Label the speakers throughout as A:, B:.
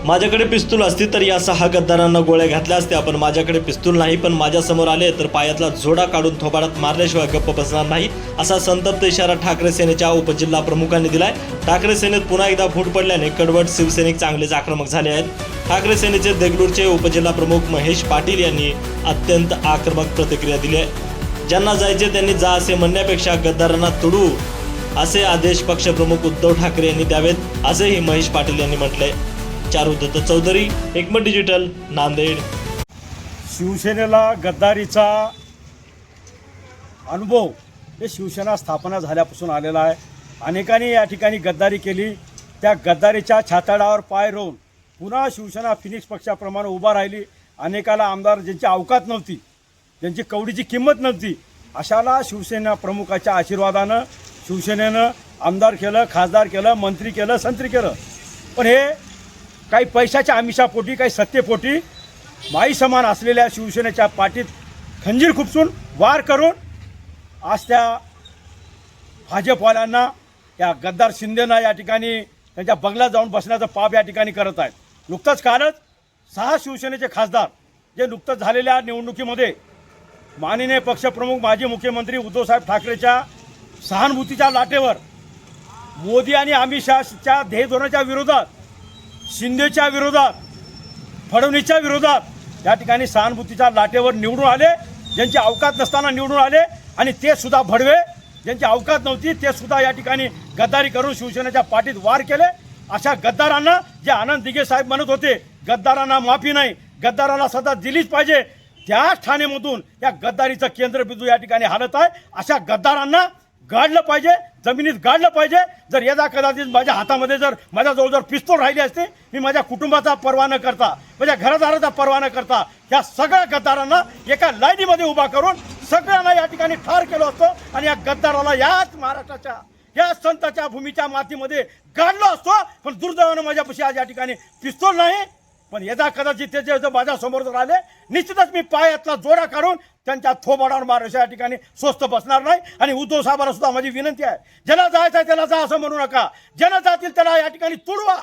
A: माझ्याकडे पिस्तूल असती तर या 6 गद्दारांना गोळ्या घातल्या असत्या, पण माझ्याकडे पिस्तूल नाही. पण माझ्यासमोर आले तर पायातला जोडा काढून थोबाडात मारल्याशिवाय गप्प बसणार नाही, असा संतप्त इशारा ठाकरे सेनेच्या उपजिल्हा प्रमुखांनी दिलाय. ठाकरे सेनेत पुन्हा एकदा फूट पडल्याने कडवट शिवसैनिक चांगलेच आक्रमक झाले आहेत. ठाकरे सेनेचे देगलूरचे उपजिल्हा प्रमुख महेश पाटील यांनी अत्यंत आक्रमक प्रतिक्रिया दिली आहे. ज्यांना जायचे त्यांनी जा असे म्हणण्यापेक्षा गद्दारांना तुडू असे आदेश पक्षप्रमुख उद्धव ठाकरे यांनी द्यावेत, असेही महेश पाटील यांनी म्हटलंय. चारुदत्त चौधरी, एकमत डिजिटल, नांदेड.
B: शिवसेनेला गद्दारीचा अनुभव हे शिवसेना स्थापना झाल्यापासून आलेला आहे. अनेकांनी या ठिकाणी गद्दारी केली. त्या गद्दारीच्या छाताडावर पाय रोवून पुन्हा शिवसेना फिनिक्स पक्षाप्रमाणे उभा राहिली. अनेकाला आमदार ज्यांची अवकात नव्हती, ज्यांची कवडीची किंमत नव्हती, अशाला शिवसेना प्रमुखाच्या आशीर्वादानं शिवसेनेनं आमदार केलं, खासदार केलं, मंत्री केलं, संत्री केलं. पण हे काही पैशाच्या आमिषापोटी, काही सत्तेपोटी माई समान असलेल्या शिवसेनेच्या पाठीत खंजीर खुपसून वार करून आज त्या भाजपवाल्यांना, या गद्दार शिंदेना या ठिकाणी त्यांच्या बंगल्यात जाऊन बसण्याचं पाप या ठिकाणी करत आहेत. नुकतंच कालच 6 शिवसेनेचे खासदार जे नुकतंच झालेल्या निवडणुकीमध्ये माननीय पक्षप्रमुख माजी मुख्यमंत्री उद्धवसाहेब ठाकरेच्या सहानुभूतीच्या लाटेवर, मोदी आणि अमित शहाच्या ध्येयधोरणाच्या विरोधात, शिंदेच्या विरोधात, फडणवीसच्या विरोधात या ठिकाणी सहानुभूतीच्या लाटेवर निवडून आले. ज्यांची अवकात नसताना निवडून आले आणि ते सुद्धा भडवे, ज्यांची अवकात नव्हती ते सुद्धा या ठिकाणी गद्दारी करून शिवसेनेच्या पाठीत वार केले. अशा गद्दारांना, जे आनंद दिघे साहेब म्हणत होते गद्दारांना माफी नाही, गद्दाराला सदा दिलीच पाहिजे, त्याच ठाणेमधून या गद्दारीचं केंद्रबिंदू या ठिकाणी हालत आहे. अशा गद्दारांना गाडलं पाहिजे, जमिनीत गाडलं पाहिजे. जर यदा कदाचित माझ्या हातामध्ये जर माझ्याजवळ जर पिस्तूल राहिली असते, मी माझ्या कुटुंबाचा पर्वा न करता, माझ्या घरदाराचा पर्वा न करता या सगळ्या गद्दारांना एका लाईनीमध्ये उभा करून सगळ्यांना या ठिकाणी ठार केलं असतं आणि या गद्दाराला याच महाराष्ट्राच्या, या संतांच्या भूमीच्या मातीमध्ये गाडलो असतो. पण दुर्दैवानं माझ्यापाशी आज या ठिकाणी पिस्तूल नाही. पण यदा कदाचित ते जर माझ्यासमोर जर आले, निश्चितच मी पायातला जोडा काढून त्यांच्या थोबाडावर मारायच्या या ठिकाणी स्वस्त बसणार नाही. आणि उद्धव साहेबांना सुद्धा माझी विनंती आहे, ज्याला जायचं आहे त्याला जा असं म्हणू नका. ज्यांना जातील त्याला या ठिकाणी तुडवा,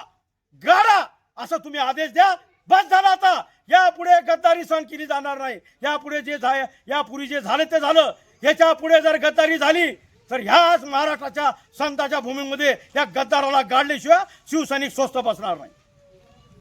B: गाडा असं तुम्ही आदेश द्या. बस झाला आता. यापुढे गद्दारी सहन केली जाणार नाही. यापुढे जे यापूर्वी जे झालं ते झालं. याच्या पुढे जर गद्दारी झाली तर ह्याच महाराष्ट्राच्या संतांच्या भूमीमध्ये या गद्दाराला गाडल्याशिवाय शिवसैनिक स्वस्त बसणार नाही.